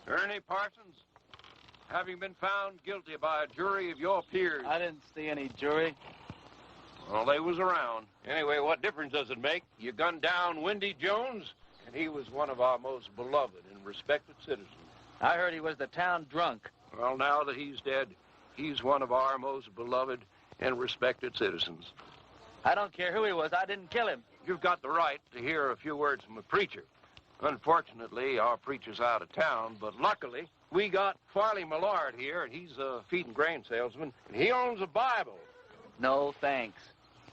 Ernie Parsons, having been found guilty by a jury of your peers. I didn't see any jury. Well, they was around. Anyway, what difference does it make? You gunned down Wendy Jones, and he was one of our most beloved and respected citizens. I heard he was the town drunk. Well, now that he's dead, he's one of our most beloved and respected citizens. I don't care who he was. I didn't kill him. You've got the right to hear a few words from a preacher. Unfortunately, our preacher's out of town, but luckily, we got Farley Millard here, and he's a feed and grain salesman, and he owns a Bible. No, thanks.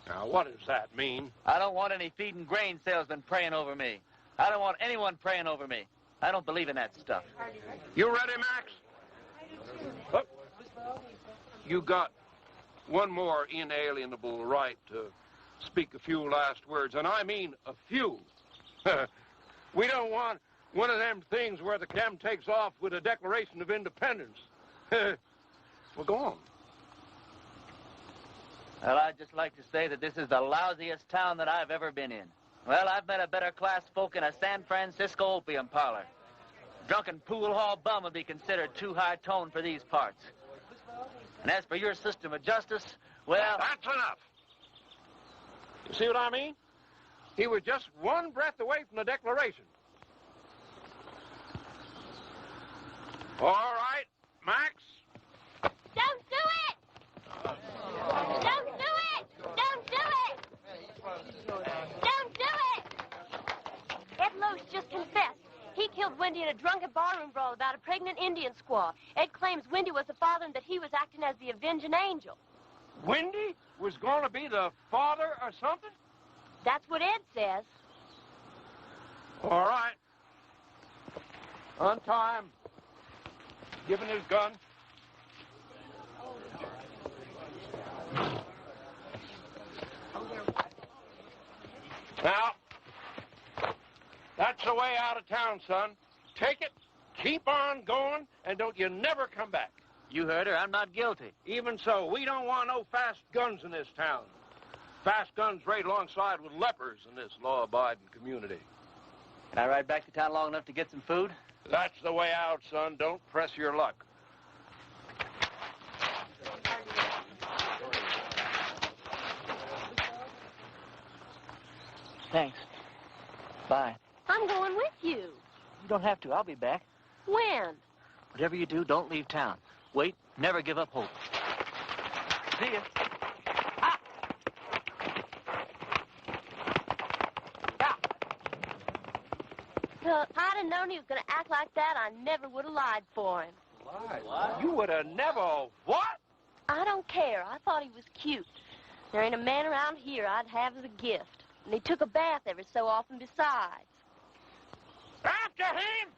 Now, what does that mean? I don't want any feed and grain salesmen praying over me. I don't want anyone praying over me. I don't believe in that stuff. You ready, Max? Oh. You got one more inalienable right to speak a few last words, and I mean a few. We don't want one of them things where the cam takes off with a Declaration of Independence. Well, go on. Well, I'd just like to say that this is the lousiest town that I've ever been in. Well, I've met a better class folk in a San Francisco opium parlor. Drunken pool hall bum would be considered too high tone for these parts. And as for your system of justice, well... That's enough. You see what I mean? He was just one breath away from the Declaration. All right, Max. Don't do it! Don't do it! Don't do it! Don't do it! Ed Loesch just confessed. He killed Wendy in a drunken barroom brawl about a pregnant Indian squaw. Ed claims Wendy was the father and that he was acting as the avenging angel. Wendy was going to be the father or something? That's what Ed says. All right. Untie him. Give him his gun. Now, that's the way out of town, son. Take it, keep on going, and don't you never come back. You heard her. I'm not guilty. Even so, we don't want no fast guns in this town. Fast guns raid alongside with lepers in this law-abiding community. Can I ride back to town long enough to get some food? That's the way out, son. Don't press your luck. Thanks. Bye. I'm going with you. You don't have to. I'll be back. When? Whatever you do, don't leave town. Wait. Never give up hope. See ya. If I'd have known he was going to act like that, I never would have lied for him. Lied? You would have never... What? I don't care. I thought he was cute. There ain't a man around here I'd have as a gift. And he took a bath every so often besides. After him!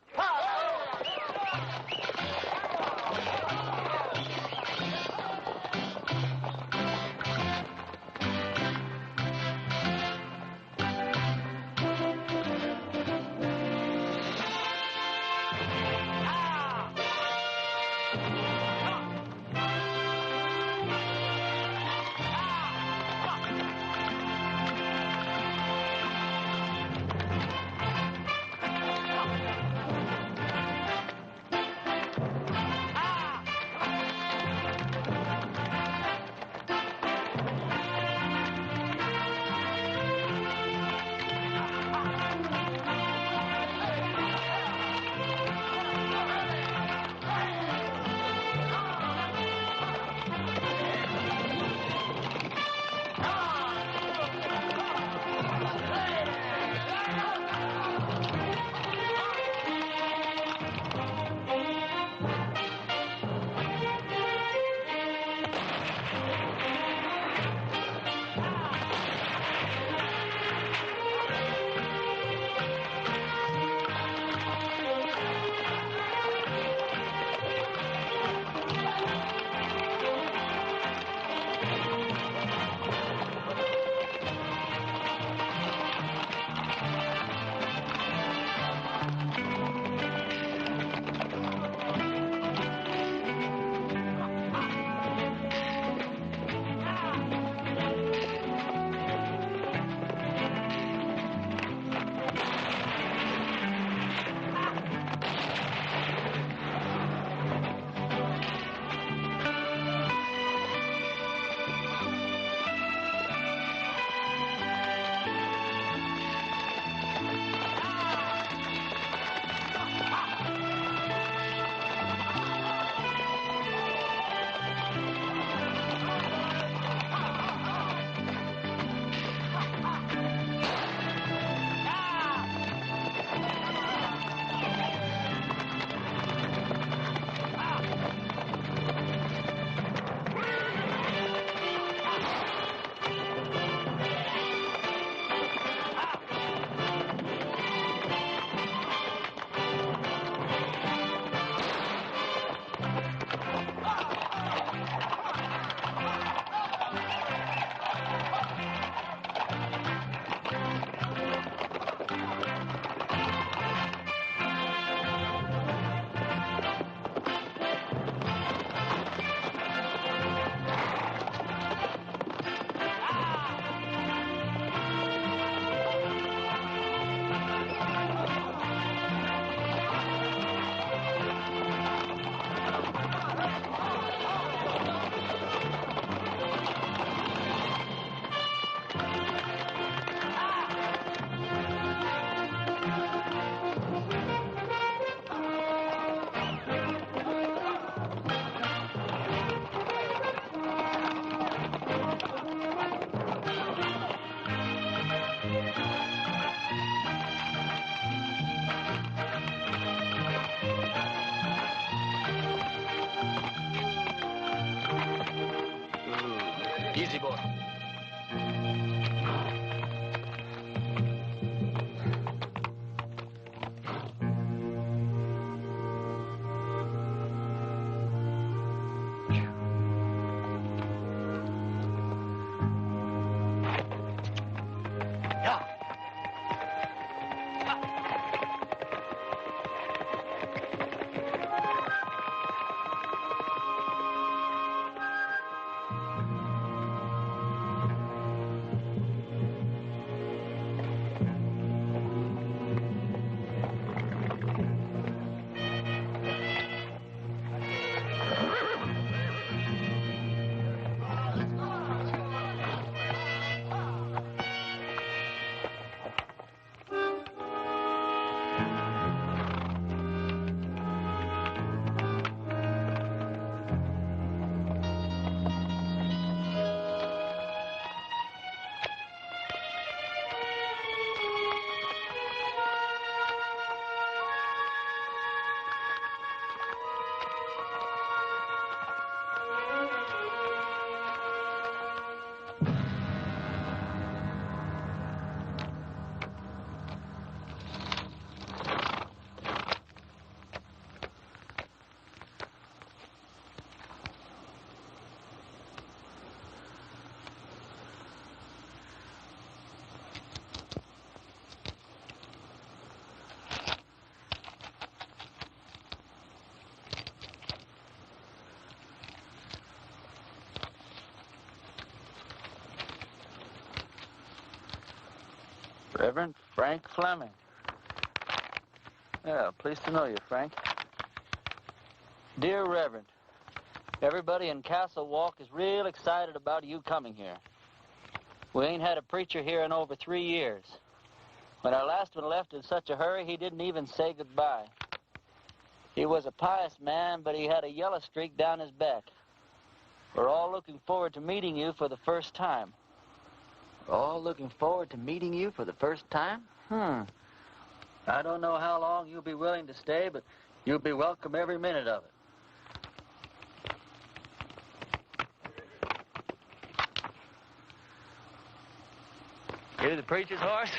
Easy, boy. Reverend Frank Fleming. Yeah, pleased to know you, Frank. Dear Reverend, everybody in Castle Walk is real excited about you coming here. We ain't had a preacher here in over 3 years. When our last one left in such a hurry, he didn't even say goodbye. He was a pious man, but he had a yellow streak down his back. We're all looking forward to meeting you for the first time. We're all looking forward to meeting you for the first time? I don't know how long you'll be willing to stay, but you'll be welcome every minute of it. You the preacher's horse?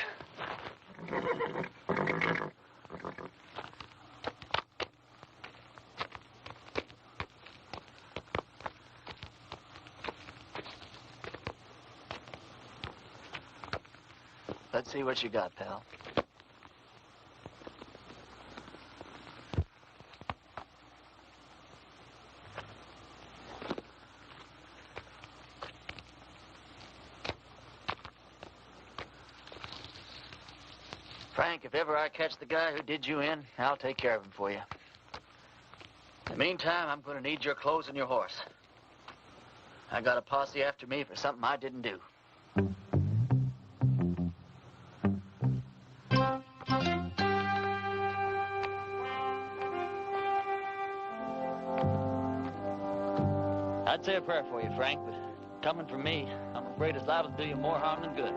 Let's see what you got, pal. Frank, if ever I catch the guy who did you in, I'll take care of him for you. In the meantime, I'm going to need your clothes and your horse. I got a posse after me for something I didn't do. I'd say a prayer for you, Frank, but coming from me, I'm afraid it's liable to do you more harm than good.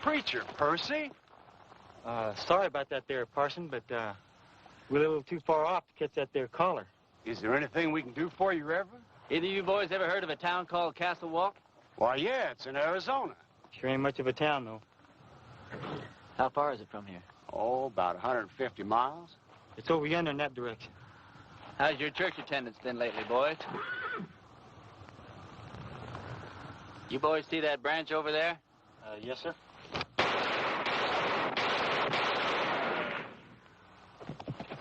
Preacher, Percy. Sorry about that there, Parson, but we're a little too far off to catch that there caller. Is there anything we can do for you, Reverend? Either of you boys ever heard of a town called Castle Walk? Why, yeah, it's in Arizona. Sure ain't much of a town, though. How far is it from here? Oh, about 150 miles. It's over yonder in that direction. How's your church attendance been lately, boys? You boys see that branch over there? Yes, sir.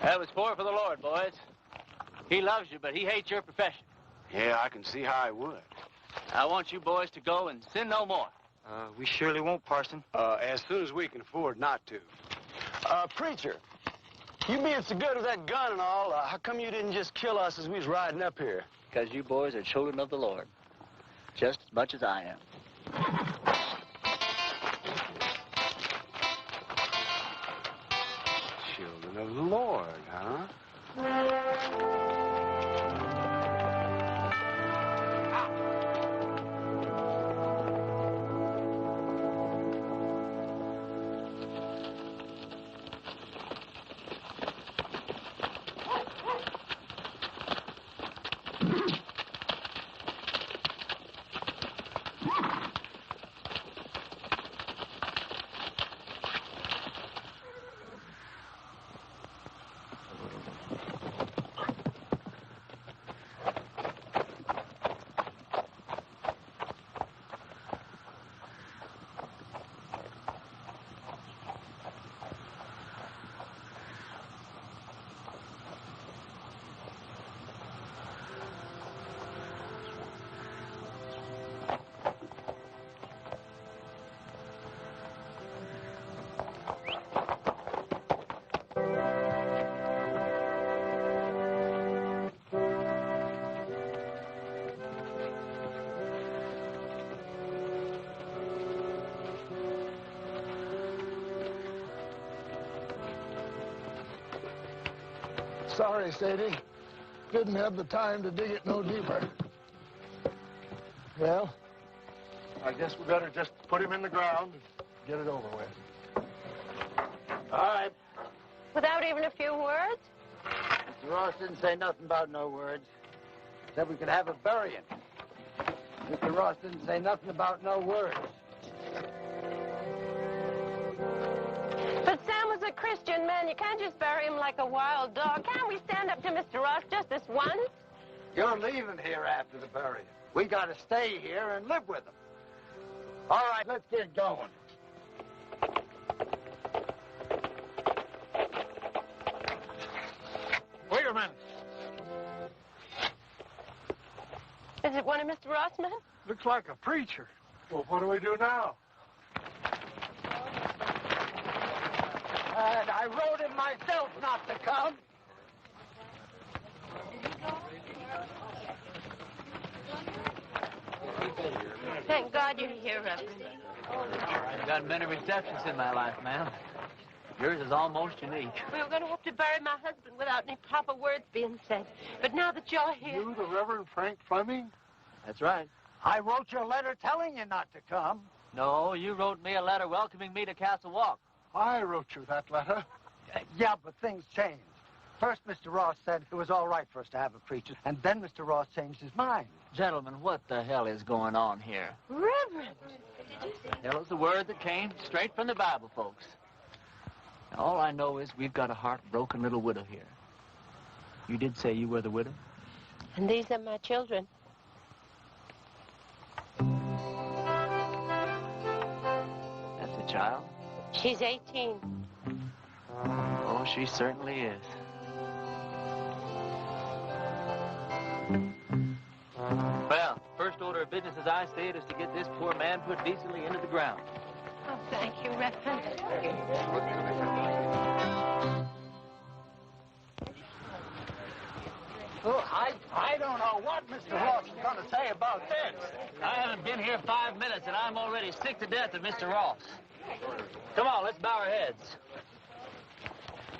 That was for the Lord, boys. He loves you, but he hates your profession. Yeah, I can see how I would. I want you boys to go and sin no more. We surely won't, Parson. As soon as we can afford not to. Preacher, you being so good with that gun and all, how come you didn't just kill us as we was riding up here? because you boys are children of the Lord, just as much as I am. Children of the Lord, huh? Sorry, Sadie. Didn't have the time to dig it no deeper. Well, I guess we better just put him in the ground and get it over with. All right. Without even a few words? Mr. Ross didn't say nothing about no words. Said we could have a burying. Mr. Ross didn't say nothing about no words. But Sam was a Christian man. You can't just bury him like a wild dog. Can't we stand up to Mr. Ross just this once? You're leaving here after the burying. We got to stay here and live with him. All right, let's get going. Wait a minute. Is it one of Mr. Ross' men? Looks like a preacher. Well, what do we do now? And I wrote him myself not to come. Thank God you're here, Reverend. I've got many receptions in my life, ma'am. Yours is almost unique. We were going to have to bury my husband without any proper words being said. But now that you're here... You, the Reverend Frank Fleming? That's right. I wrote you a letter telling you not to come. No, you wrote me a letter welcoming me to Castle Walk. I wrote you that letter. Yeah, but things changed. First, Mr. Ross said it was all right for us to have a preacher, and then Mr. Ross changed his mind. Gentlemen, what the hell is going on here? Reverend! Hell is the word that came straight from the Bible, folks. Now, all I know is we've got a heartbroken little widow here. You did say you were the widow? And these are my children. That's a child? She's 18. Oh, she certainly is. Well, first order of business as I see it is to get this poor man put decently into the ground. Oh, thank you, Reverend. Well, I don't know what Mr. Ross is going to say about this. I haven't been here 5 minutes, and I'm already sick to death of Mr. Ross. Come on, let's bow our heads.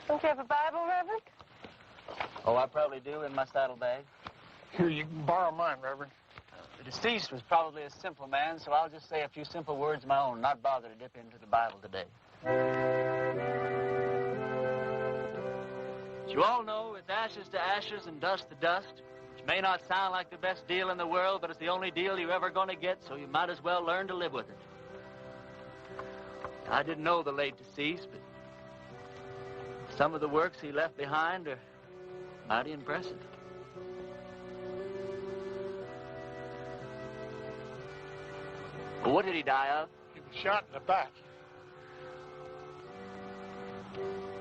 Don't you have a Bible, Reverend? Oh, I probably do in my saddlebag. Here, you can borrow mine, Reverend. The deceased was probably a simple man, so I'll just say a few simple words of my own, not bother to dip into the Bible today. As you all know, it's ashes to ashes and dust to dust, which may not sound like the best deal in the world, but it's the only deal you're ever going to get, so you might as well learn to live with it. I didn't know the late deceased, but some of the works he left behind are mighty impressive. Well, what did he die of? He was shot in the back.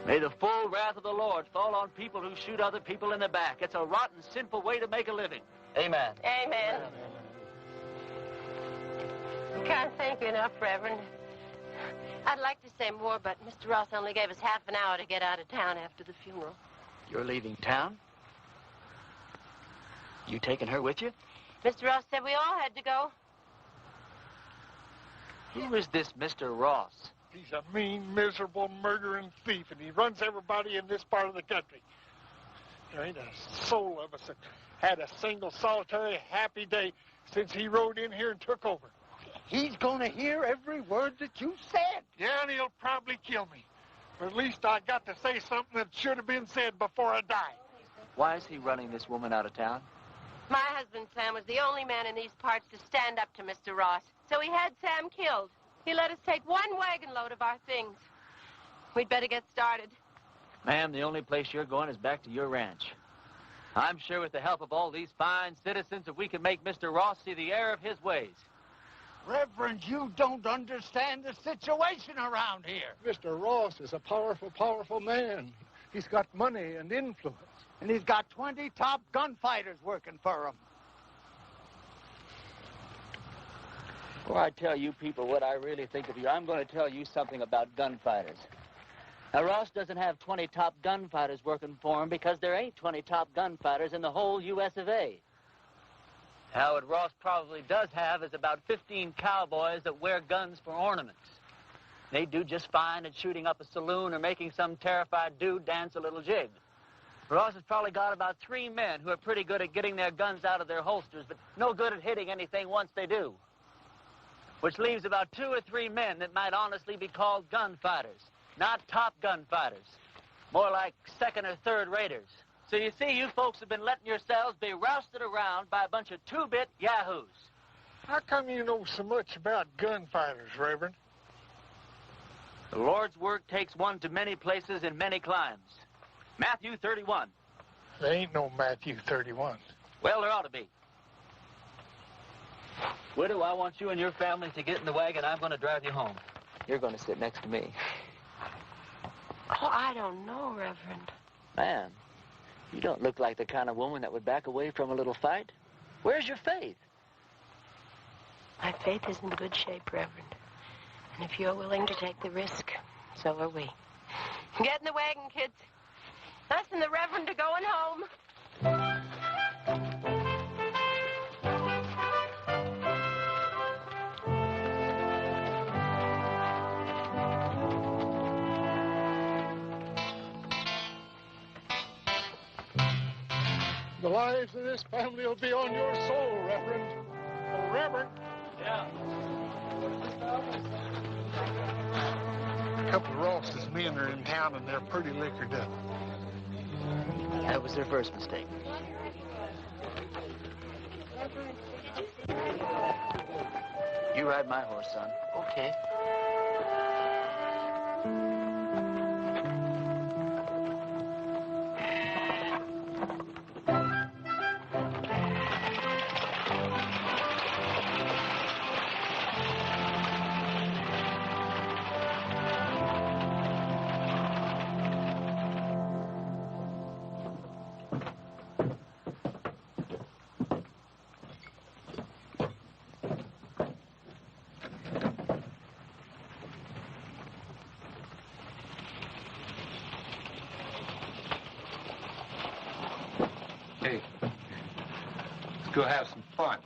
May the full wrath of the Lord fall on people who shoot other people in the back. It's a rotten, sinful way to make a living. Amen. Amen. Can't thank you enough, Reverend. I'd like to say more, but Mr. Ross only gave us half an hour to get out of town after the funeral. You're leaving town? You taking her with you? Mr. Ross said we all had to go. Who is this Mr. Ross? He's a mean, miserable, murdering thief, and he runs everybody in this part of the country. There ain't a soul of us that had a single, solitary, happy day since he rode in here and took over. He's going to hear every word that you said. Yeah, and he'll probably kill me. But at least I got to say something that should have been said before I died. Why is he running this woman out of town? My husband, Sam, was the only man in these parts to stand up to Mr. Ross. So he had Sam killed. He let us take one wagon load of our things. We'd better get started. Ma'am, the only place you're going is back to your ranch. I'm sure with the help of all these fine citizens that we can make Mr. Ross see the error of his ways. Reverend, you don't understand the situation around here. Mr. Ross is a powerful, powerful man. He's got money and influence. And he's got 20 top gunfighters working for him. Before I tell you people what I really think of you, I'm going to tell you something about gunfighters. Now, Ross doesn't have 20 top gunfighters working for him because there ain't 20 top gunfighters in the whole U.S. of A. Now, what Ross probably does have is about 15 cowboys that wear guns for ornaments. They do just fine at shooting up a saloon or making some terrified dude dance a little jig. Ross has probably got about 3 men who are pretty good at getting their guns out of their holsters, but no good at hitting anything once they do. Which leaves about 2 or 3 men that might honestly be called gunfighters. Not top gunfighters. More like second or third raters. So you see, you folks have been letting yourselves be rousted around by a bunch of two-bit yahoos. How come you know so much about gunfighters, Reverend? The Lord's work takes one to many places in many climes. Matthew 31. There ain't no Matthew 31. Well, there ought to be. Widow, I want you and your family to get in the wagon. I'm going to drive you home. You're going to sit next to me. Oh, I don't know, Reverend. Ma'am, you don't look like the kind of woman that would back away from a little fight. Where's your faith? My faith is in good shape, Reverend. And if you're willing to take the risk, so are we. Get in the wagon, kids. Us and the Reverend are going home. The lives of this family will be on your soul, Reverend. Oh, Reverend. Yeah. A couple of Ross's men are in town, and they're pretty liquored up. That was their first mistake. You ride my horse, son. Okay. Hey, let's go have some fun.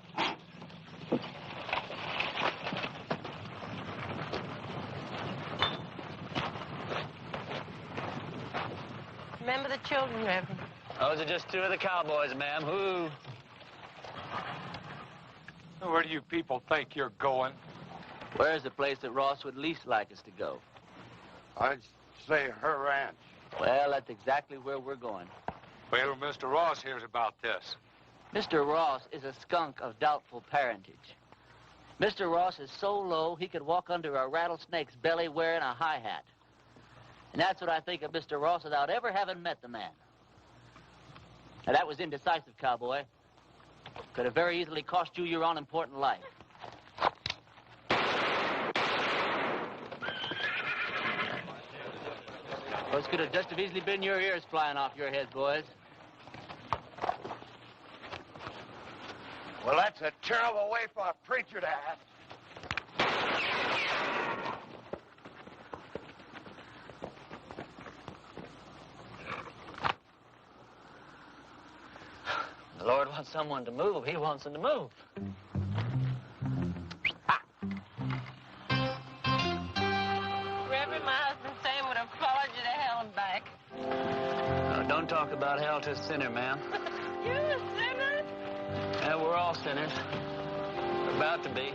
Remember the children, Reverend. Those are just 2 of the cowboys, ma'am. Who? Where do you people think you're going? Where's the place that Ross would least like us to go? I'd say her ranch. Well, that's exactly where we're going. Wait till Mr. Ross hears about this. Mr. Ross is a skunk of doubtful parentage. Mr. Ross is so low he could walk under a rattlesnake's belly wearing a high hat. And that's what I think of Mr. Ross without ever having met the man. Now, that was indecisive, cowboy. Could have very easily cost you your unimportant life. Those could have just as easily been your ears flying off your heads, boys. Well, that's a terrible way for a preacher to act. Lord, wants someone to move, he wants them to move. Reverend, my husband Sam would have followed you to hell and back. Don't talk about hell to a sinner, ma'am. You're a sinner? Yeah, we're all sinners. We're about to be.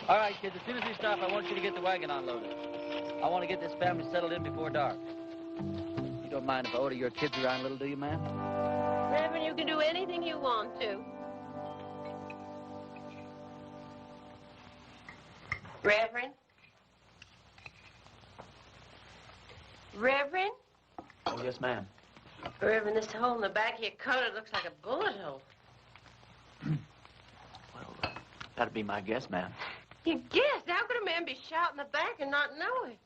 All right, kids, as soon as we stop, I want you to get the wagon unloaded. I want to get this family settled in before dark. You don't mind if I order your kids around a little, do you, ma'am? Reverend, you can do anything you want to. Reverend? Reverend? Oh, yes, ma'am. Reverend, this hole in the back of your coat, it looks like a bullet hole. Well, that'd be my guess, ma'am. You guessed? How could a man be shot in the back and not know it?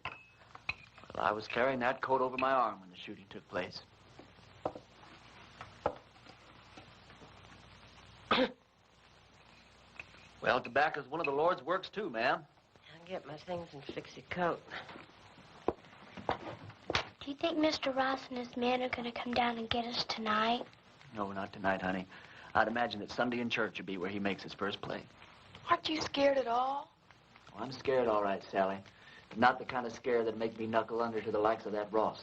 Well, I was carrying that coat over my arm when the shooting took place. Well, tobacco's one of the Lord's works, too, ma'am. I'll get my things and fix your coat. Do you think Mr. Ross and his men are going to come down and get us tonight? No, not tonight, honey. I'd imagine that Sunday in church would be where he makes his first play. Aren't you scared at all? Well, I'm scared, all right, Sally. But not the kind of scare that'd make me knuckle under to the likes of that Ross.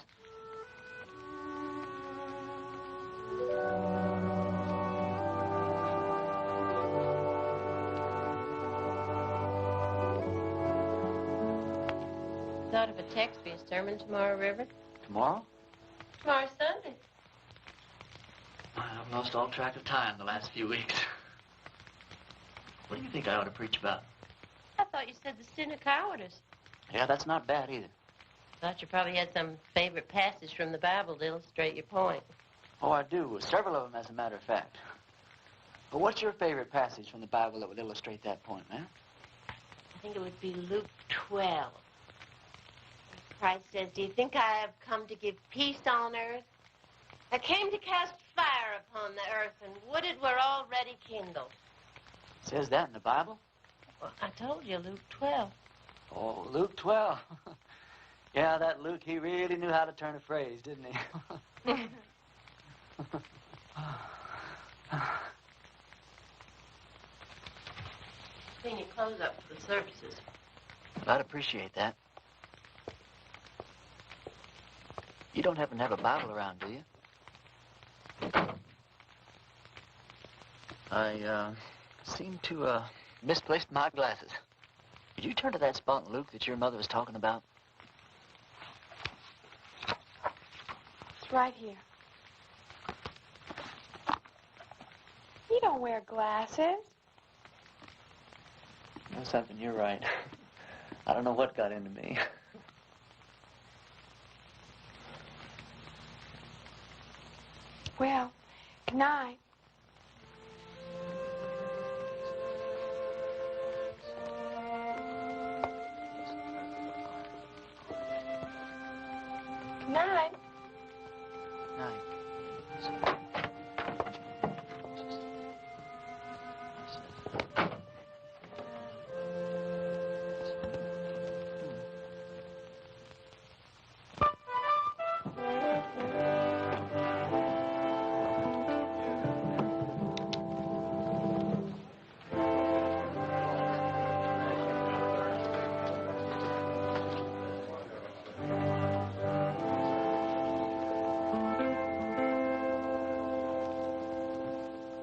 Thought of a text for your sermon tomorrow, Reverend? Tomorrow? Tomorrow's Sunday. I've lost all track of time the last few weeks. What do you think I ought to preach about? I thought you said the sin of cowardice. Yeah, that's not bad either. Thought you probably had some favorite passage from the Bible to illustrate your point. Oh, I do. Several of them, as a matter of fact. But what's your favorite passage from the Bible that would illustrate that point, man? I think it would be Luke 12. Christ says, do you think I have come to give peace on earth? I came to cast fire upon the earth, and wood it were already kindled. It says that in the Bible? Well, I told you, Luke 12. Oh, Luke 12. Yeah, that Luke, he really knew how to turn a phrase, didn't he? Clean your clothes up for the services. I'd appreciate that. You don't happen to have a Bible around, do you? I, seem to, misplaced my glasses. Could you turn to that spot in Luke that your mother was talking about? It's right here. You don't wear glasses. You know something, you're right. I don't know what got into me. Well, good night. Good night. Night.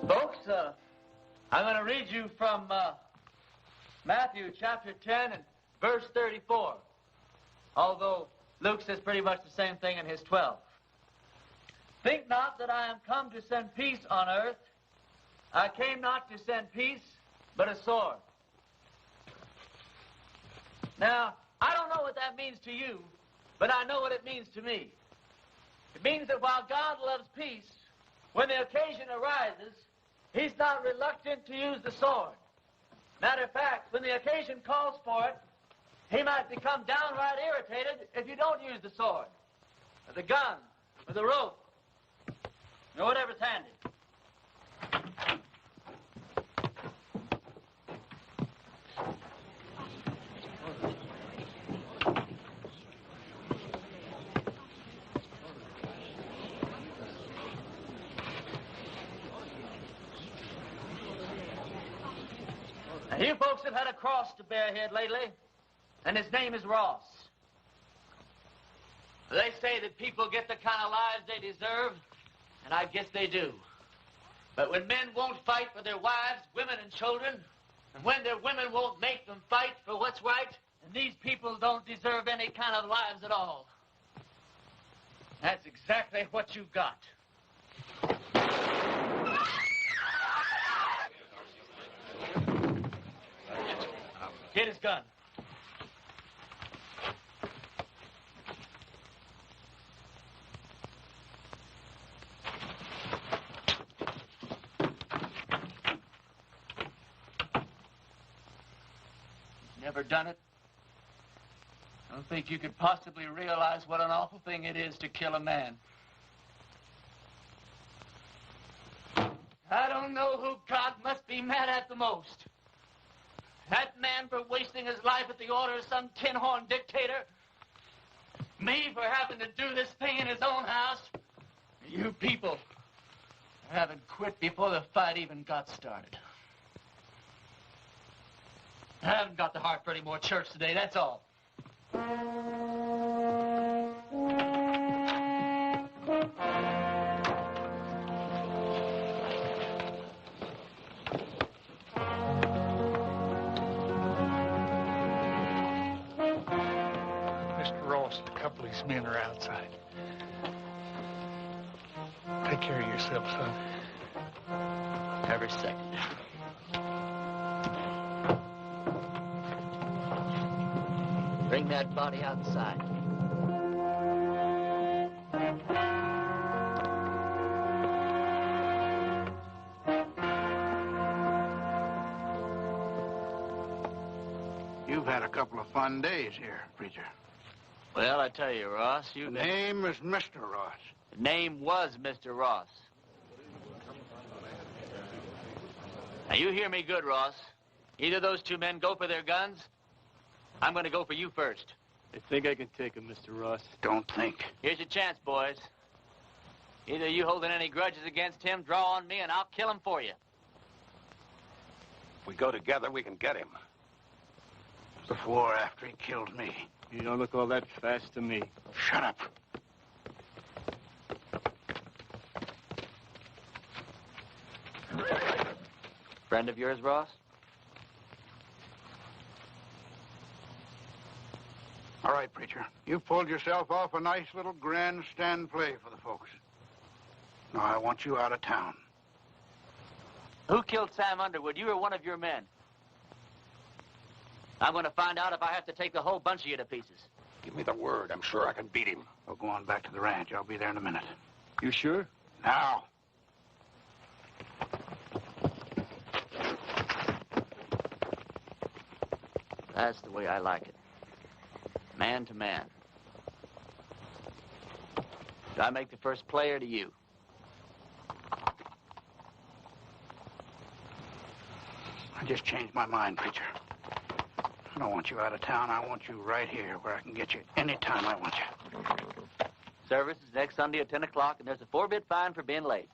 Folks, I'm going to read you from Matthew chapter 10 and verse 34. Although Luke says pretty much the same thing in his 12. Think not that I am come to send peace on earth. I came not to send peace, but a sword. Now, I don't know what that means to you, but I know what it means to me. It means that while God loves peace, when the occasion arises, He's not reluctant to use the sword. Matter of fact, when the occasion calls for it, He might become downright irritated if you don't use the sword, or the gun, or the rope, Or whatever's handy. Now, you folks have had a cross to bear here lately, and his name is Ross. They say that people get the kind of lives they deserve, and I guess they do. But when men won't fight for their wives, women, and children, and when their women won't make them fight for what's right, then these people don't deserve any kind of lives at all. That's exactly what you've got. Get his gun. Never done it? I don't think you could possibly realize what an awful thing it is to kill a man. I don't know who God must be mad at the most. That man for wasting his life at the order of some tin-horn dictator? Me for having to do this thing in his own house? You people haven't quit before the fight even got started. I haven't got the heart for any more church today, that's all. Mr. Ross, a couple of these men are outside. Take care of yourself, son. Every second. Bring that body outside. You've had a couple of fun days here, preacher. Well, I tell you, Ross, The name is Mr. Ross. The name was Mr. Ross. Now, you hear me good, Ross. Either of those two men go for their guns. I'm going to go for you first. I think I can take him, Mr. Ross. Don't think. Here's your chance, boys. Either you holding any grudges against him, draw on me, and I'll kill him for you. If we go together, we can get him. Before or after he killed me. You don't look all that fast to me. Shut up. Friend of yours, Ross? All right, preacher. You pulled yourself off a nice little grandstand play for the folks. Now, I want you out of town. Who killed Sam Underwood? You or one of your men? I'm going to find out if I have to take the whole bunch of you to pieces. Give me the word. I'm sure I can beat him. We'll go on back to the ranch. I'll be there in a minute. You sure? Now. That's the way I like it. Man to man. Do I make the first play or do you? I just changed my mind, preacher. I don't want you out of town. I want you right here where I can get you anytime I want you. Service is next Sunday at 10 o'clock, and there's a 4-bit fine for being late.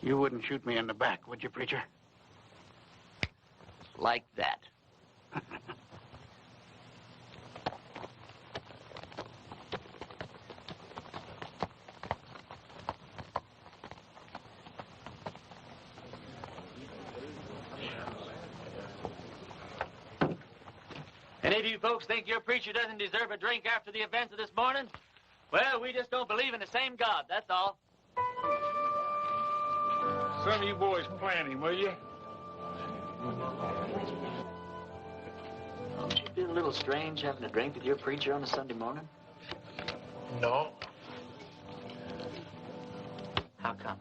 You wouldn't shoot me in the back, would you, preacher? Like that. Any of you folks think your preacher doesn't deserve a drink after the events of this morning? Well, we just don't believe in the same God, that's all. Some of you boys plan him, will you? Don't you feel a little strange having a drink with your preacher on a Sunday morning? No. How come?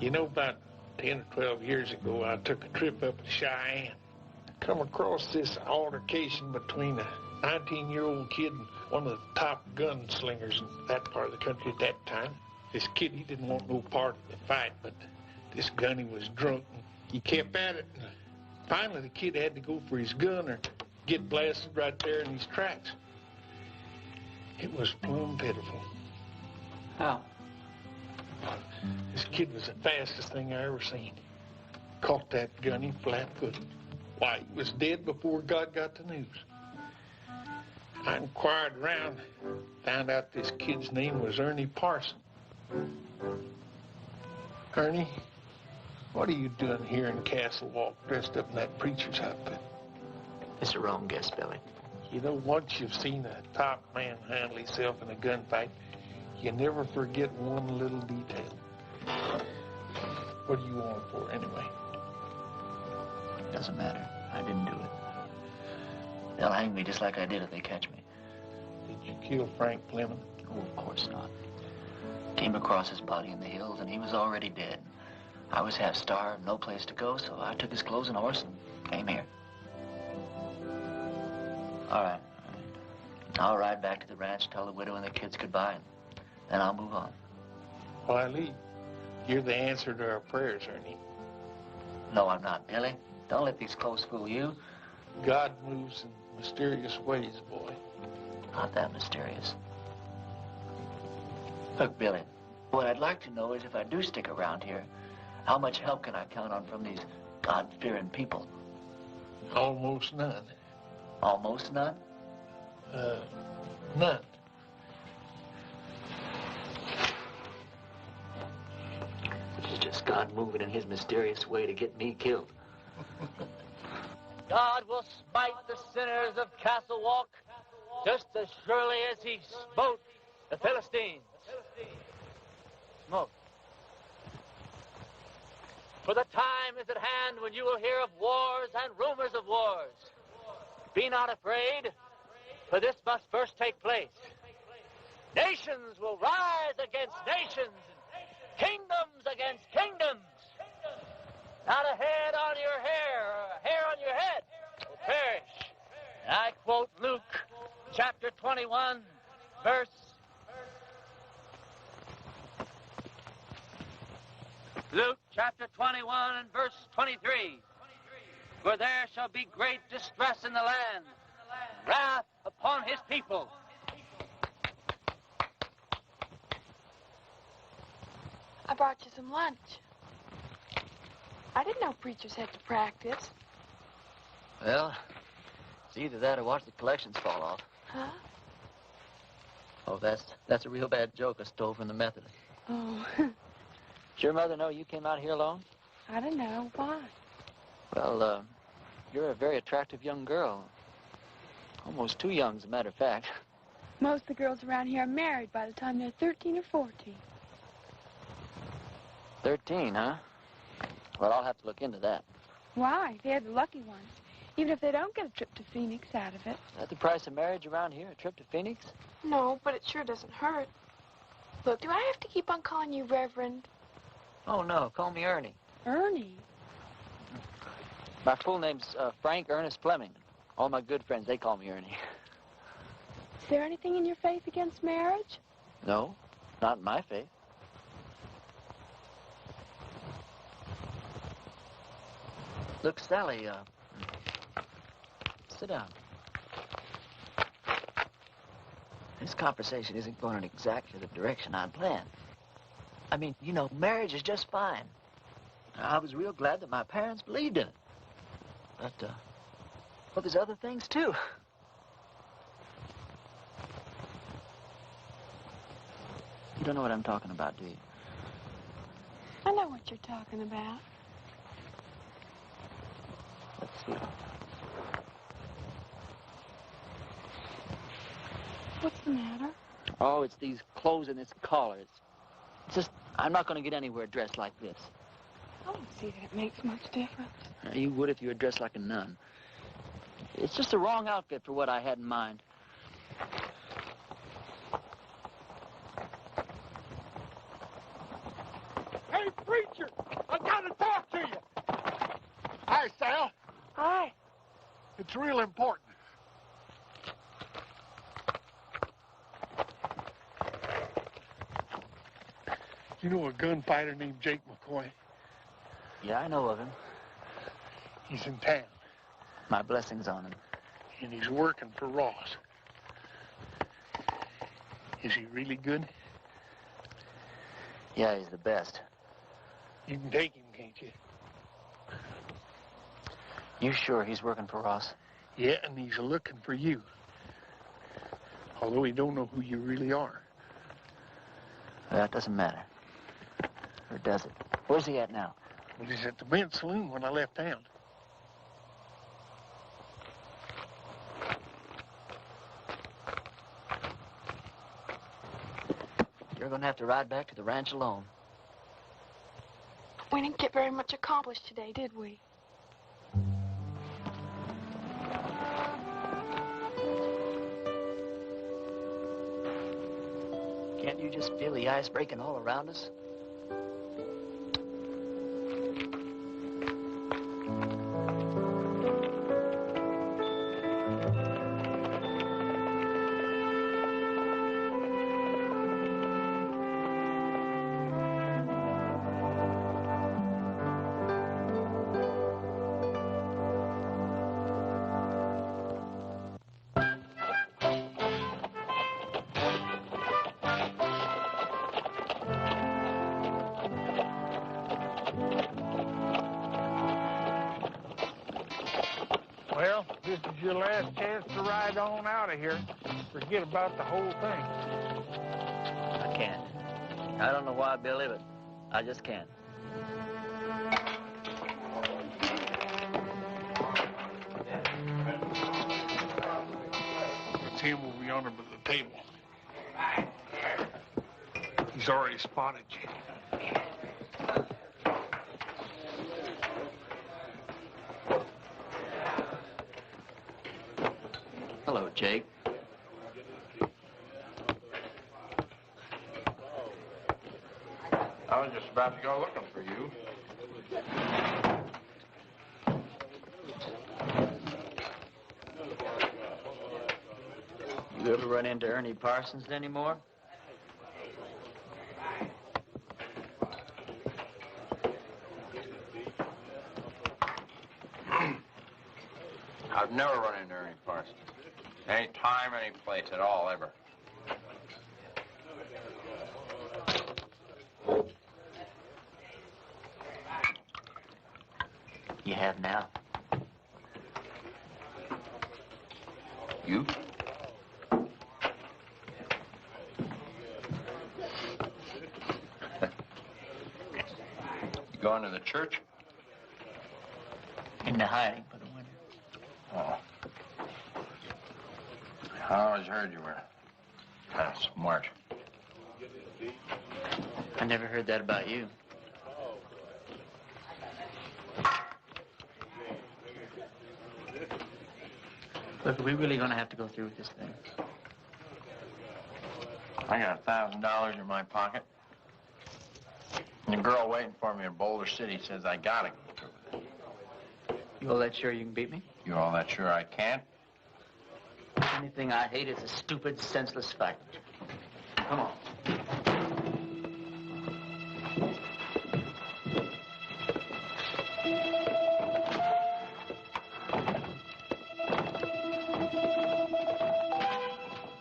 You know, about 10 or 12 years ago, I took a trip up to Cheyenne. Come across this altercation between a 19-year-old kid, one of the top gunslingers in that part of the country at that time. This kid, he didn't want no part of the fight, but this gunny was drunk. And he kept at it. And finally, the kid had to go for his gun or get blasted right there in his tracks. It was plumb pitiful. How? This kid was the fastest thing I ever seen. Caught that gunny flat-footed. Why, he was dead before God got the news. I inquired around, found out this kid's name was Ernie Parsons. Ernie, what are you doing here in Castle Walk dressed up in that preacher's outfit? It's a wrong guess, Billy. You know, once you've seen a top man handle himself in a gunfight, you never forget one little detail. What do you want it for, anyway? Doesn't matter. I didn't do it. They'll hang me just like I did if they catch me. Did you kill Frank Fleming? Oh, of course not. Came across his body in the hills, and he was already dead. I was half starved, no place to go, so I took his clothes and horse and came here. All right. I'll ride back to the ranch, tell the widow and the kids goodbye, and then I'll move on. Why, Lee, you're the answer to our prayers, Ernie. No, I'm not, Billy. Don't let these clothes fool you. God moves in mysterious ways, boy. Not that mysterious. Look, Billy, what I'd like to know is if I do stick around here, how much help can I count on from these God-fearing people? Almost none. Almost none? None. Which is just God moving in his mysterious way to get me killed. God will smite the sinners of Castle Walk just as surely as he smote the Philistines. Smote. For the time is at hand when you will hear of wars and rumors of wars. Be not afraid, for this must first take place. Nations will rise against nations, and kingdoms against kingdoms. Not a head on your hair, or a hair on your head will perish. And I quote Luke chapter 21, verse... Luke chapter 21 and verse 23. For there shall be great distress in the land, wrath upon his people. I brought you some lunch. I didn't know preachers had to practice. Well, it's either that or watch the collections fall off. Huh? Oh, that's a real bad joke I stole from the Methodist. Oh. Does your mother know you came out here alone? I don't know. Why? Well, you're a very attractive young girl. Almost too young, as a matter of fact. Most of the girls around here are married by the time they're 13 or 14. 13, huh? Well, I'll have to look into that. Why? They're the lucky ones. Even if they don't get a trip to Phoenix out of it. Is that the price of marriage around here, a trip to Phoenix? No, but it sure doesn't hurt. Look, do I have to keep on calling you Reverend? Oh, no. Call me Ernie. Ernie? My full name's Frank Ernest Fleming. All my good friends, they call me Ernie. Is there anything in your faith against marriage? No, not in my faith. Look, Sally, sit down. This conversation isn't going in exactly the direction I'd planned. I mean, you know, marriage is just fine. I was real glad that my parents believed in it. But, well, there's other things, too. You don't know what I'm talking about, do you? I know what you're talking about. Let's see. What's the matter? Oh, it's these clothes and this collar. It's just, I'm not going to get anywhere dressed like this. I don't see that it makes much difference. You would if you were dressed like a nun. It's just the wrong outfit for what I had in mind. Hey, preacher! I gotta talk to you! Hi, Sal. Hi. It's real important. You know a gunfighter named Jake McCoy? Yeah, I know of him. He's in town. My blessings on him. And he's working for Ross. Is he really good? Yeah, he's the best. You can take him, can't you? You sure he's working for Ross? Yeah, and he's looking for you. Although he don't know who you really are. That doesn't matter. Or does it? Where's he at now? Well, he's at the men's saloon when I left town. You're going to have to ride back to the ranch alone. We didn't get very much accomplished today, did we? Can't you just feel the ice breaking all around us? Well, this is your last chance to ride on out of here. Forget about the whole thing. I can't. I don't know why, Billy, but I just can't. It's him over yonder by the table. He's already spotted you. Hello, Jake. I was just about to go looking for you. You ever run into Ernie Parsons anymore? I've never run into Ernie Parsons. Any time, any place at all, ever. You have now. You? You going to the church? Into hiding for the winter. Oh. I always heard you were kind of smart. I never heard that about you. Look, are we really going to have to go through with this thing? I got $1,000 in my pocket. And the girl waiting for me in Boulder City says I gotta go through with it. You all that sure you can beat me? You all that sure I can't? The only thing I hate is a stupid, senseless fight. Come on.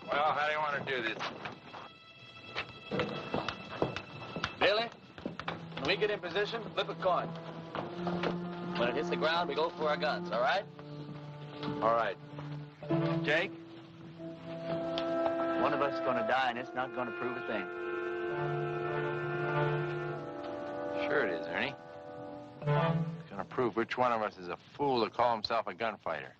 Well, how do you want to do this? Billy, when we get in position, flip a coin. When it hits the ground, we go for our guns, all right? All right. Jake? One of us is going to die, and it's not going to prove a thing. Sure it is, Ernie. It's gonna prove which one of us is a fool to call himself a gunfighter.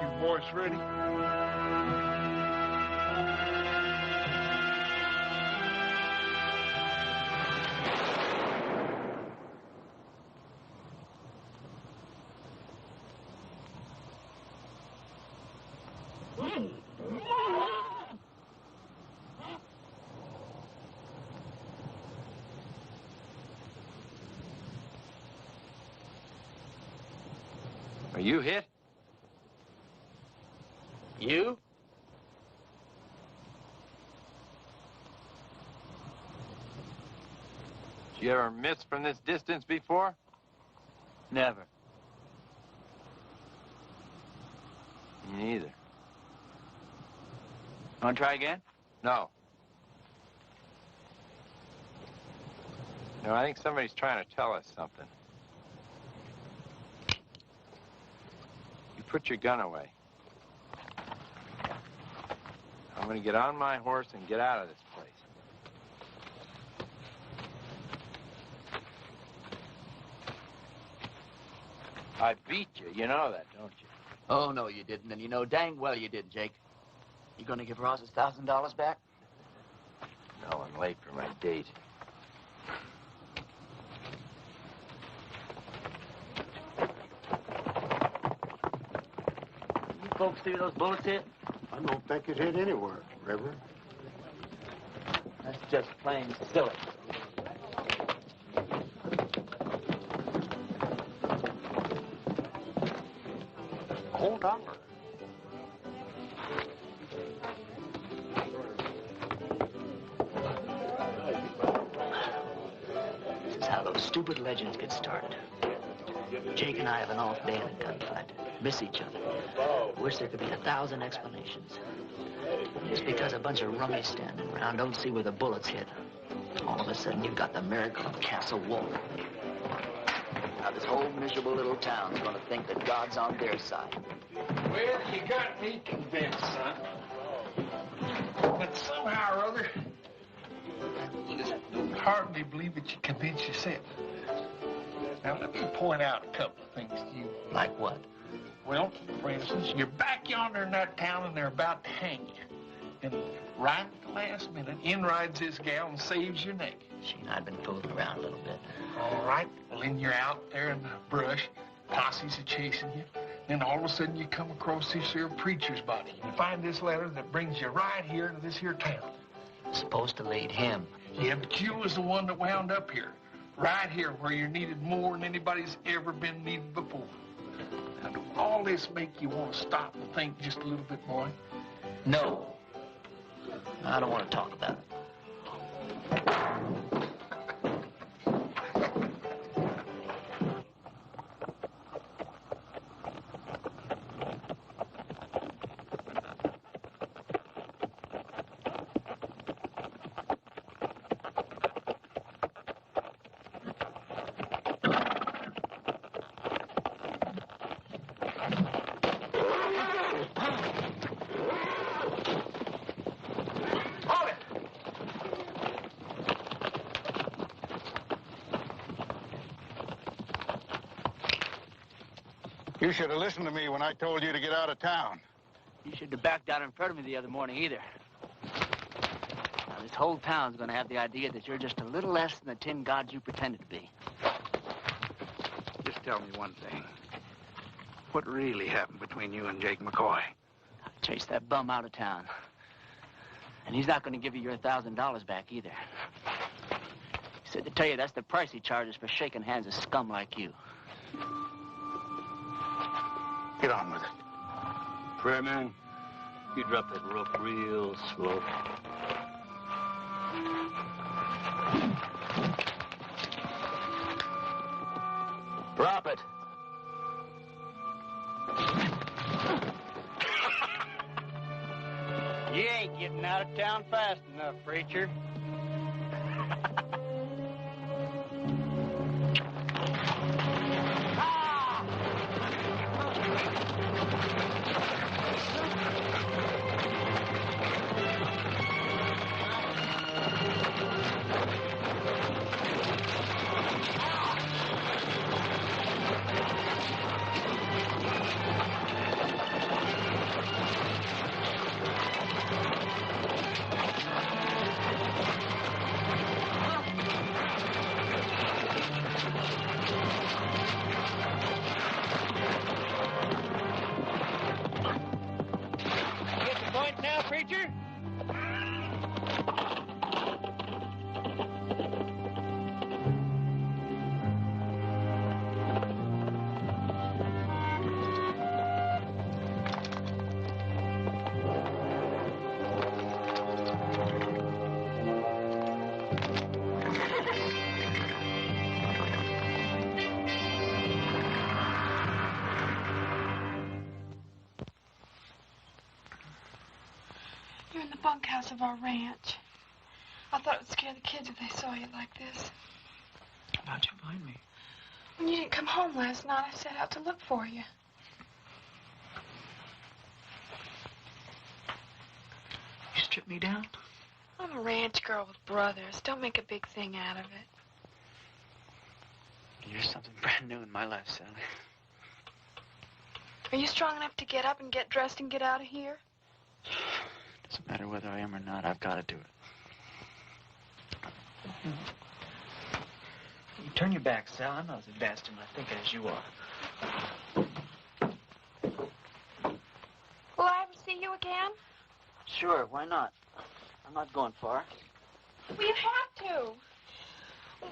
You boys ready? Are you hit? You? Did you ever miss from this distance before? Never. Me neither. Want to try again? No. No, I think somebody's trying to tell us something. You put your gun away. I'm going to get on my horse and get out of this place. I beat you. You know that, don't you? Oh, no, you didn't. And you know dang well you did, Jake. You gonna give Ross his $1,000 back? No, I'm late for my date. You folks see those bullets hit? I don't think it hit anywhere, Reverend. That's just plain silly. Hold on. This is how those stupid legends get started. Jake and I have an off day in a gunfight. Miss each other. Wish there could be 1,000 explanations. Just because a bunch of rummies standing around don't see where the bullets hit. All of a sudden, you've got the miracle of Castle Wolf. Now, this whole miserable little town's gonna think that God's on their side. Well, you got me convinced, son. But somehow or other, I don't hardly believe that you convinced yourself. Now, let me point out a couple of things to you. Like what? Well, for instance, you're back yonder in that town and they're about to hang you. And right at the last minute, in rides this gal and saves your neck. She and I've been fooling around a little bit. All right. Well, then you're out there in the brush. Posses are chasing you. Then all of a sudden you come across this here preacher's body. You find this letter that brings you right here to this here town. Supposed to lead him. Yeah, but you was the one that wound up here. Right here where you're needed more than anybody's ever been needed before. Now, do all this make you want to stop and think just a little bit more? No. I don't want to talk about it. You should have listened to me when I told you to get out of town. You shouldn't have backed out in front of me the other morning either. Now, this whole town's gonna have the idea that you're just a little less than the tin god you pretended to be. Just tell me one thing. What really happened between you and Jake McCoy? I chased that bum out of town. And he's not gonna give you your $1,000 back either. He said to tell you that's the price he charges for shaking hands with scum like you. Get on with it. Prayer man, you drop that rope real slow. Drop it. You ain't getting out of town fast enough, preacher. You're in the bunkhouse of our ranch. I thought it would scare the kids if they saw you like this. How'd you find me? When you didn't come home last night, I set out to look for you. You stripped me down? I'm a ranch girl with brothers. Don't make a big thing out of it. You're something brand new in my life, Sally. Are you strong enough to get up and get dressed and get out of here? Doesn't matter whether I am or not, I've got to do it. You turn your back, Sal. I'm not as advanced in my thinking as you are. Will I ever see you again? Sure, why not? I'm not going far. Well, you have to.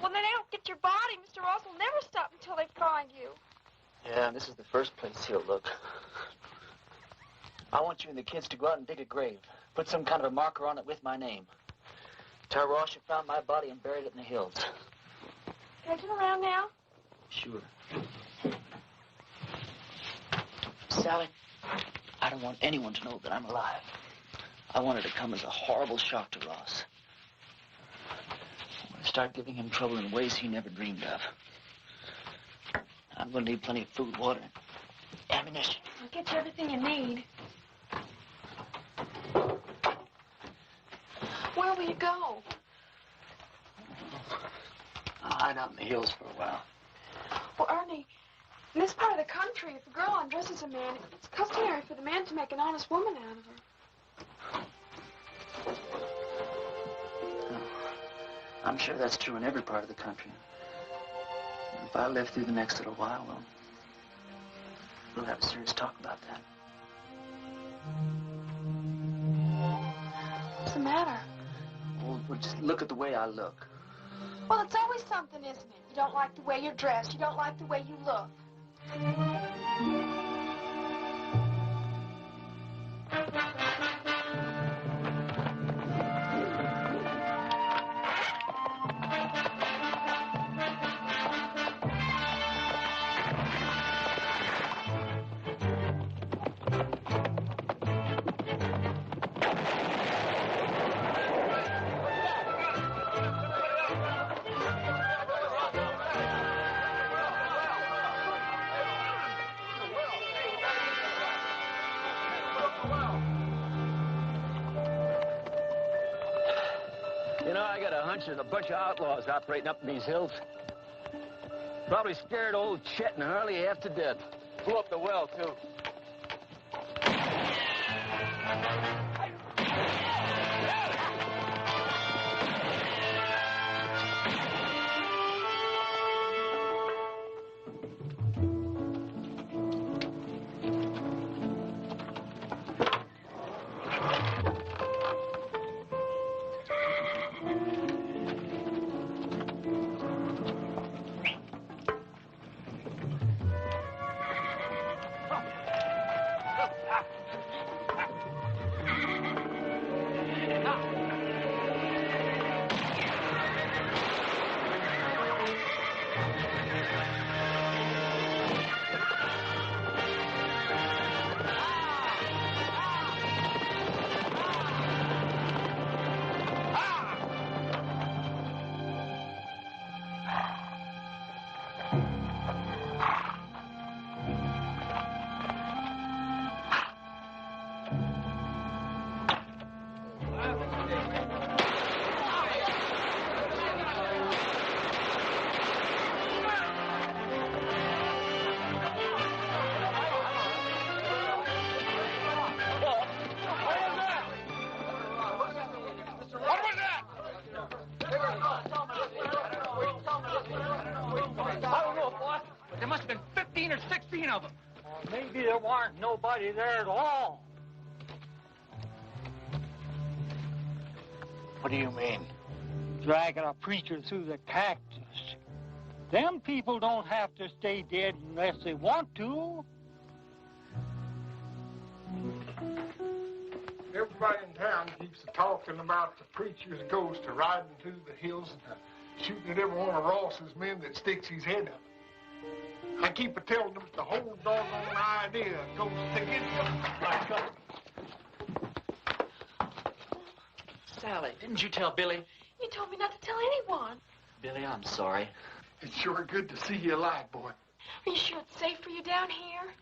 When they don't get your body, Mr. Ross will never stop until they find you. Yeah, this is the first place he'll look. I want you and the kids to go out and dig a grave. Put some kind of a marker on it with my name. Tell Ross you found my body and buried it in the hills. Can I turn around now? Sure. Sally, I don't want anyone to know that I'm alive. I want it to come as a horrible shock to Ross. I'm going to start giving him trouble in ways he never dreamed of. I'm going to need plenty of food, water, and ammunition. I'll get you everything you need. Where will you go? I'll hide out in the hills for a while. Well, Ernie, in this part of the country, if a girl undresses a man, it's customary for the man to make an honest woman out of her. I'm sure that's true in every part of the country. If I live through the next little while, well, we'll have a serious talk about that. What's the matter? Well, just look at the way I look. Well, it's always something, isn't it? You don't like the way you're dressed. You don't like the way you look. There's a bunch of outlaws operating up in these hills. Probably scared old Chet and Harley half to death. Blew up the well, too. Maybe there weren't nobody there at all. What do you mean? Dragging a preacher through the cactus. Them people don't have to stay dead unless they want to. Everybody in town keeps talking about the preacher's ghost riding through the hills and shooting at every one of Ross's men that sticks his head up. I keep a-telling them the whole doggone idea goes to get them. Sally, didn't you tell Billy? You told me not to tell anyone. Billy, I'm sorry. It's sure good to see you alive, boy. Are you sure it's safe for you down here?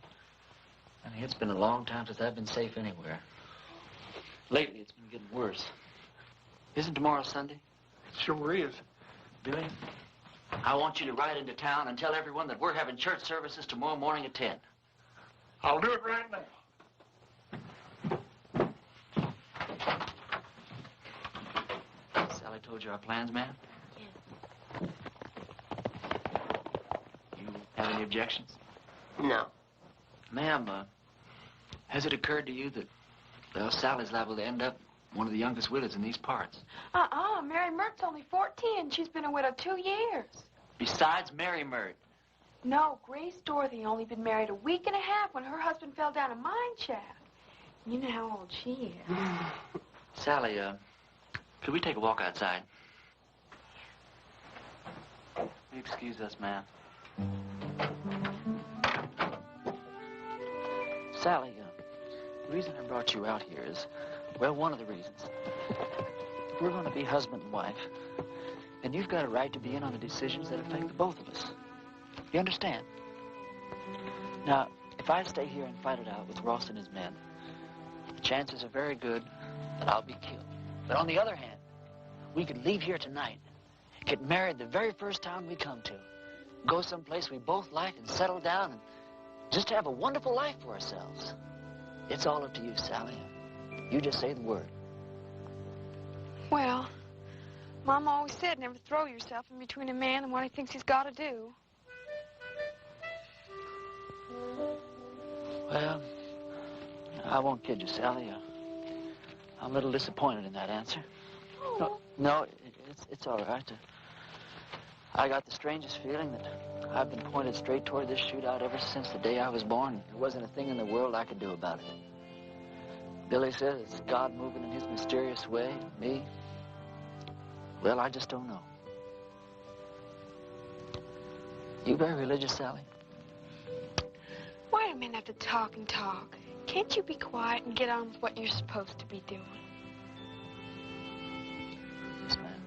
Honey, it's been a long time since I've been safe anywhere. Lately, it's been getting worse. Isn't tomorrow Sunday? It sure is. Billy, I want you to ride into town and tell everyone that we're having church services tomorrow morning at 10. I'll do it right now. Sally told you our plans, ma'am? Yes. You have any objections? No. Ma'am, has it occurred to you that, well, Sally's liable to end up one of the youngest widows in these parts? Mary Mert's only 14. She's been a widow 2 years. Besides Mary Mert. No, Grace Dorothy only been married a week and a half when her husband fell down a mine shaft. You know how old she is. Sally, could we take a walk outside? Excuse us, ma'am. Sally, the reason I brought you out here is, well, one of the reasons. If we're going to be husband and wife, then you've got a right to be in on the decisions that affect the both of us. You understand? Now, if I stay here and fight it out with Ross and his men, the chances are very good that I'll be killed. But on the other hand, we could leave here tonight, get married the very first town we come to, go someplace we both like and settle down and just have a wonderful life for ourselves. It's all up to you, Sally. You just say the word. Well, Mama always said never throw yourself in between a man and what he thinks he's got to do. Well, I won't kid you, Sally. I'm a little disappointed in that answer. No, it's all right. I got the strangest feeling that I've been pointed straight toward this shootout ever since the day I was born. There wasn't a thing in the world I could do about it. Billy says it's God moving in his mysterious way. Me? Well, I just don't know. You very religious, Sally? Why do men have to talk and talk? Can't you be quiet and get on with what you're supposed to be doing? Yes, ma'am.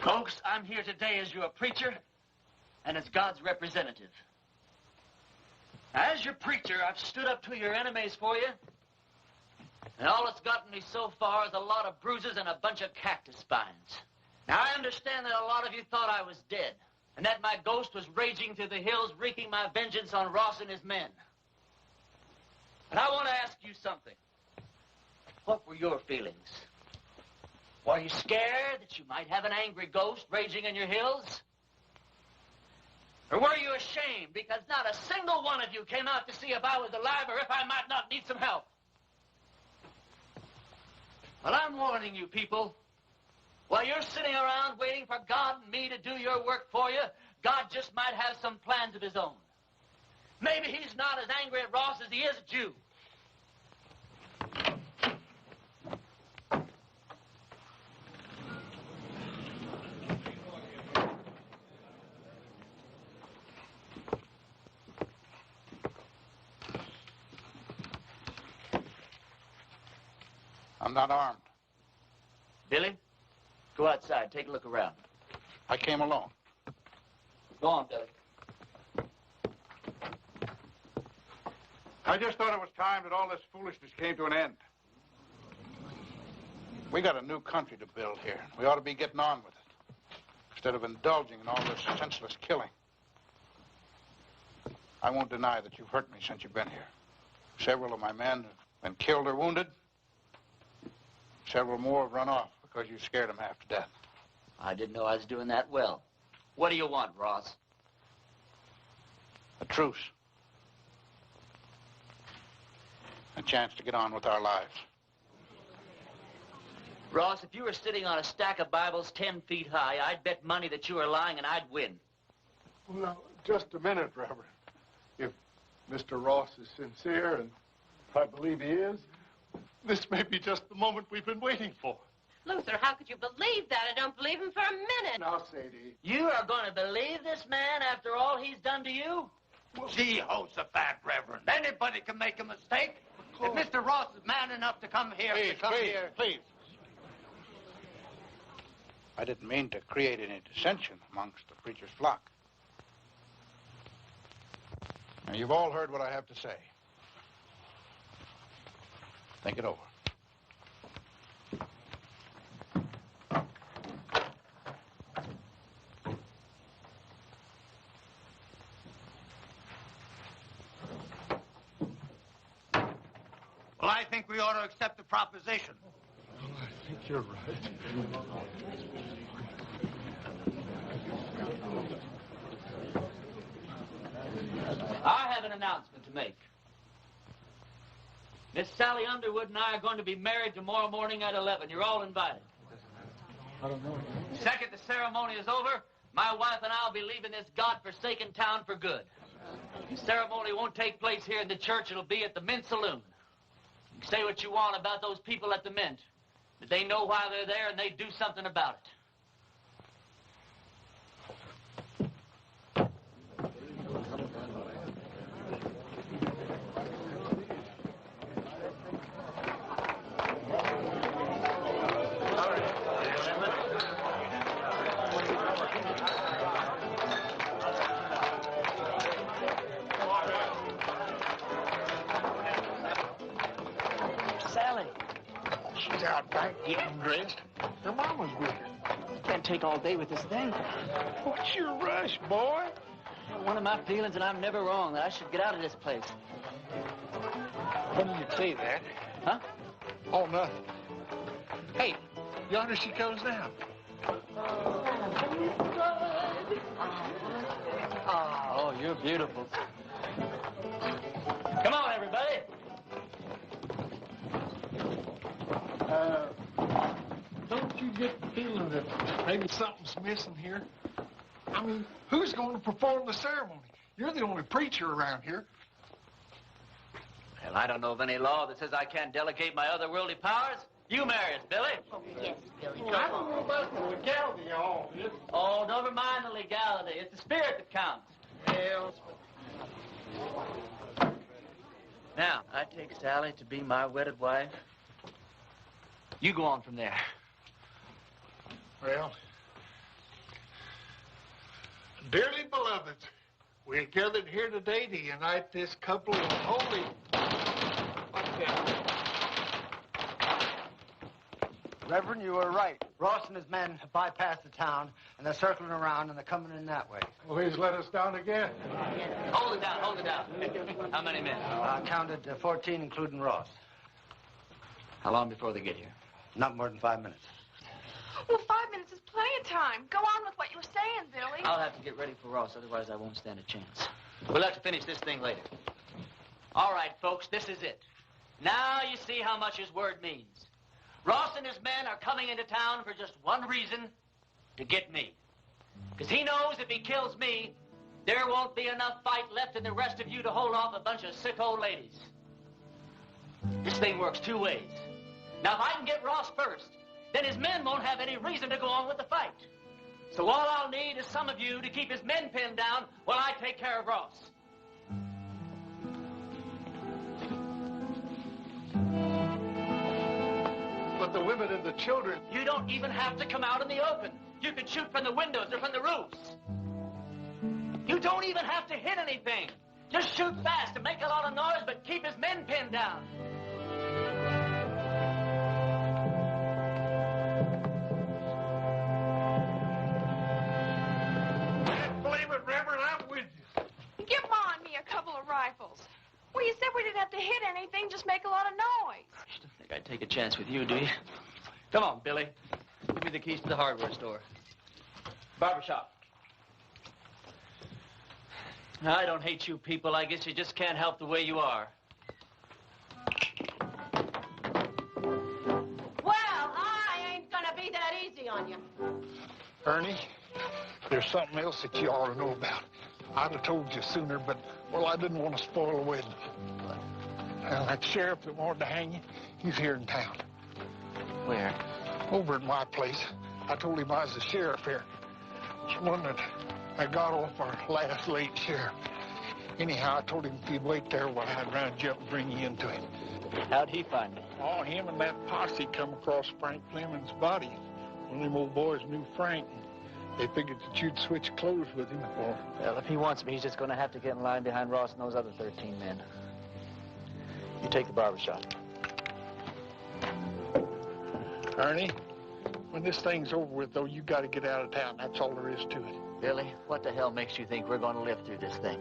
Folks, I'm here today as your preacher and as God's representative. Now, as your preacher, I've stood up to your enemies for you, and all it's gotten me so far is a lot of bruises and a bunch of cactus spines. Now, I understand that a lot of you thought I was dead, and that my ghost was raging through the hills, wreaking my vengeance on Ross and his men. But I want to ask you something. What were your feelings? Were you scared that you might have an angry ghost raging in your hills? Or were you ashamed because not a single one of you came out to see if I was alive or if I might not need some help? Well, I'm warning you people. While you're sitting around waiting for God and me to do your work for you, God just might have some plans of his own. Maybe he's not as angry at Ross as he is at you. I'm not armed. Billy, go outside. Take a look around. I came alone. Go on, Billy. I just thought it was time that all this foolishness came to an end. We got a new country to build here. We ought to be getting on with it, instead of indulging in all this senseless killing. I won't deny that you've hurt me since you've been here. Several of my men have been killed or wounded. Several more have run off because you scared them half to death. I didn't know I was doing that well. What do you want, Ross? A truce. A chance to get on with our lives. Ross, if you were sitting on a stack of Bibles 10 feet high, I'd bet money that you were lying and I'd win. Well, now, just a minute, Reverend. If Mr. Ross is sincere, and I believe he is, This may be just the moment we've been waiting for. Luther, how could you believe that? I don't believe him for a minute. Now, Sadie. You are going to believe this man after all he's done to you? Jehoshaphat, Reverend. Anybody can make a mistake. If Mr. Ross is man enough to come here, Please. I didn't mean to create any dissension amongst the preacher's flock. Now, you've all heard what I have to say. Think it over. Well, I think we ought to accept the proposition. Well, I think you're right. I have an announcement to make. Miss Sally Underwood and I are going to be married tomorrow morning at 11. You're all invited. I don't know. The second the ceremony is over, my wife and I will be leaving this God-forsaken town for good. The ceremony won't take place here in the church. It'll be at the Mint Saloon. You can say what you want about those people at the Mint, but they know why they're there and they do something about it. She's out back getting dressed. Her mama's with her. Can't take all day with this thing. What's your rush, boy? One of my feelings, and I'm never wrong, that I should get out of this place. When did you say that? Huh? Oh, nothing. Hey, yonder she goes now. Oh, you're beautiful. Come on, everybody. Don't you get the feeling that maybe something's missing here? I mean, who's going to perform the ceremony? You're the only preacher around here. Well, I don't know of any law that says I can't delegate my otherworldly powers. You marry us, Billy. Oh, yes, Billy. I don't know about the legality of all this. Oh, never mind the legality. It's the spirit that counts. Well, Now, I take Sally to be my wedded wife. You go on from there. well, dearly beloved, we're gathered here today to unite this couple in holy... What's that? Reverend, you were right. Ross and his men have bypassed the town, and they're circling around, and they're coming in that way. Well, he's let us down again. Hold it down, hold it down. How many men? I counted 14, including Ross. How long before they get here? Not more than 5 minutes. Well, 5 minutes is plenty of time. Go on with what you were saying, Billy. I'll have to get ready for Ross, otherwise I won't stand a chance. We'll have to finish this thing later. All right, folks, this is it. Now you see how much his word means. Ross and his men are coming into town for just one reason, to get me. Because he knows if he kills me, there won't be enough fight left in the rest of you to hold off a bunch of sick old ladies. This thing works two ways. Now, if I can get Ross first, then his men won't have any reason to go on with the fight. So all I'll need is some of you to keep his men pinned down while I take care of Ross. But the women and the children... You don't even have to come out in the open. You can shoot from the windows or from the roofs. You don't even have to hit anything. Just shoot fast and make a lot of noise, but keep his men pinned down. Believe it, Reverend, I'm with you. Give on me a couple of rifles. Well, you said we didn't have to hit anything, just make a lot of noise. You don't think I'd take a chance with you, do you? Come on, Billy. Give me the keys to the hardware store. Barbershop. I don't hate you people. I guess you just can't help the way you are. Well, I ain't gonna be that easy on you. Ernie, there's something else that you ought to know about. I'd have told you sooner, but, well, I didn't want to spoil the wedding. Well, that sheriff that wanted to hang you, he's here in town. Where? Over at my place. I told him I was the sheriff here. It's one that I got off our last late sheriff. Anyhow, I told him if you'd wait there while I'd round you up and bring you into him. How'd he find me? Oh, him and that posse come across Frank Fleming's body. One of them old boys knew Frank, and they figured that you'd switch clothes with him. Well, if he wants me, he's just going to have to get in line behind Ross and those other 13 men. You take the barbershop. Ernie, when this thing's over with, though, you got to get out of town. That's all there is to it. Billy, what the hell makes you think we're going to live through this thing?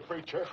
Preacher.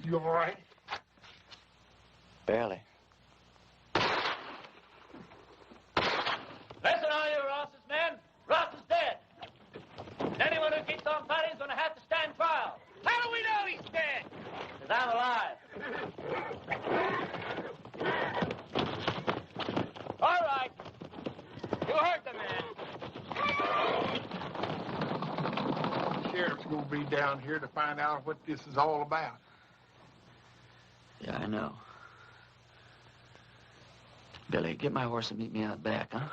You all right? Barely. going to be down here to find out what this is all about. Yeah, I know. Billy, get my horse and meet me out back, huh?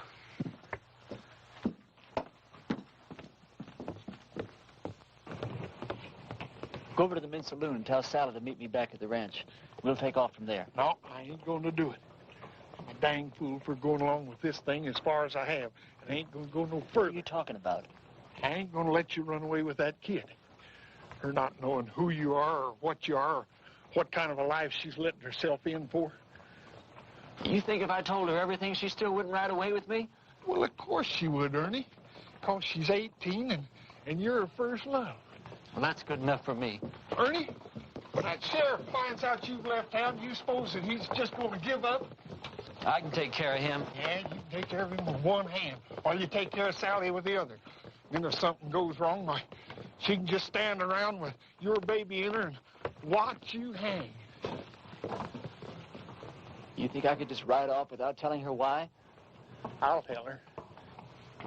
Go over to the men's saloon and tell Sally to meet me back at the ranch. We'll take off from there. No, I ain't going to do it. I'm a dang fool for going along with this thing as far as I have. It ain't going to go no further. What are you talking about? I ain't going to let you run away with that kid. Her not knowing who you are or what you are or what kind of a life she's letting herself in for. You think if I told her everything, she still wouldn't ride away with me? Well, of course she would, Ernie. Because she's 18 and you're her first love. Well, that's good enough for me. Ernie, when that sheriff finds out you've left town, you suppose that he's just going to give up? I can take care of him. Yeah, you can take care of him with one hand, or you take care of Sally with the other. Then if something goes wrong, why, she can just stand around with your baby in her and watch you hang. You think I could just ride off without telling her why? I'll tell her.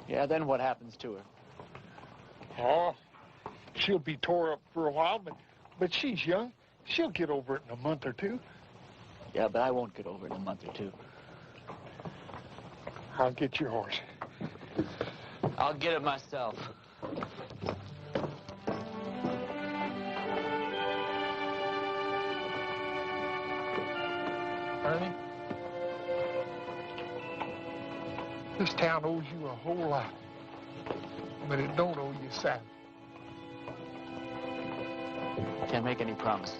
Yeah, then what happens to her? Oh, she'll be tore up for a while, but she's young. She'll get over it in a month or two. Yeah, but I won't get over it in a month or two. I'll get your horse. I'll get it myself. Ernie, this town owes you a whole lot, but it don't owe you Sally. Can't make any promises.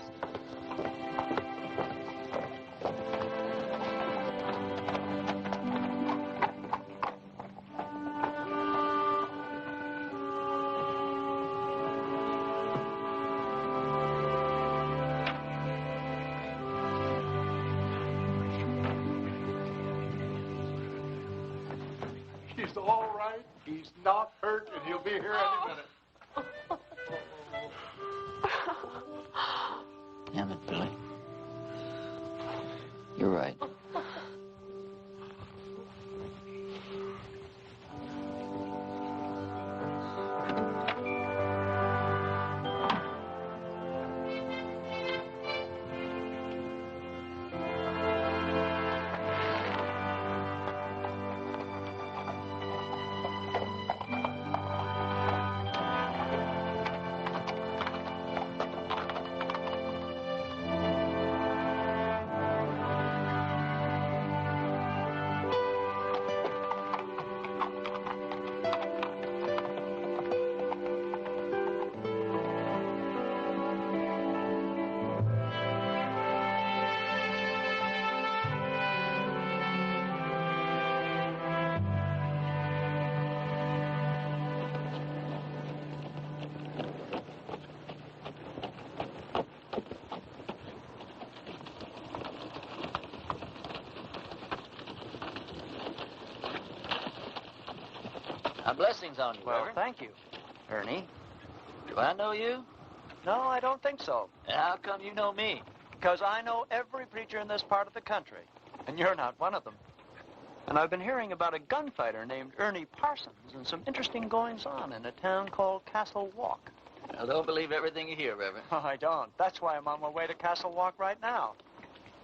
He's all right. He's not hurt, and he'll be here any minute. Damn it, Billy. You're right. Blessings on you, Well, Reverend. thank you. Ernie, do I know you? No, I don't think so. How come you know me? Because I know every preacher in this part of the country, and you're not one of them. And I've been hearing about a gunfighter named Ernie Parsons and some interesting goings-on in a town called Castle Walk. Well, don't believe everything you hear, Reverend. Oh, I don't. That's why I'm on my way to Castle Walk right now,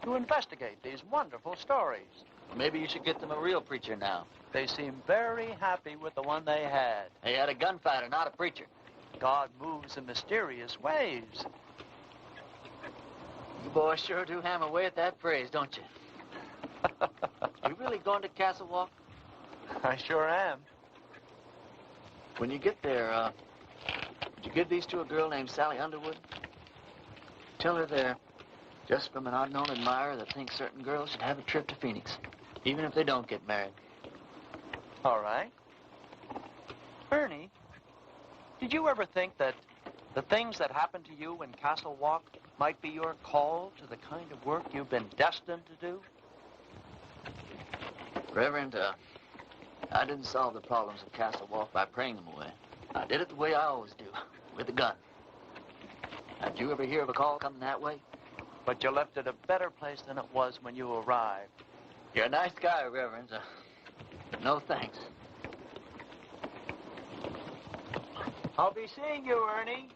to investigate these wonderful stories. Maybe you should get them a real preacher now. They seem very happy with the one they had. They had a gunfighter, not a preacher. God moves in mysterious ways. You boys sure do hammer away at that phrase, don't you? You really going to Castle Walk? I sure am. When you get there, would you give these to a girl named Sally Underwood? Tell her they're just from an unknown admirer that thinks certain girls should have a trip to Phoenix, even if they don't get married. All right. Ernie, did you ever think that the things that happened to you in Castle Walk might be your call to the kind of work you've been destined to do? Reverend, I didn't solve the problems of Castle Walk by praying them away. I did it the way I always do, with a gun. Did you ever hear of a call coming that way? But you left it a better place than it was when you arrived. You're a nice guy, Reverend. No thanks. I'll be seeing you, Ernie.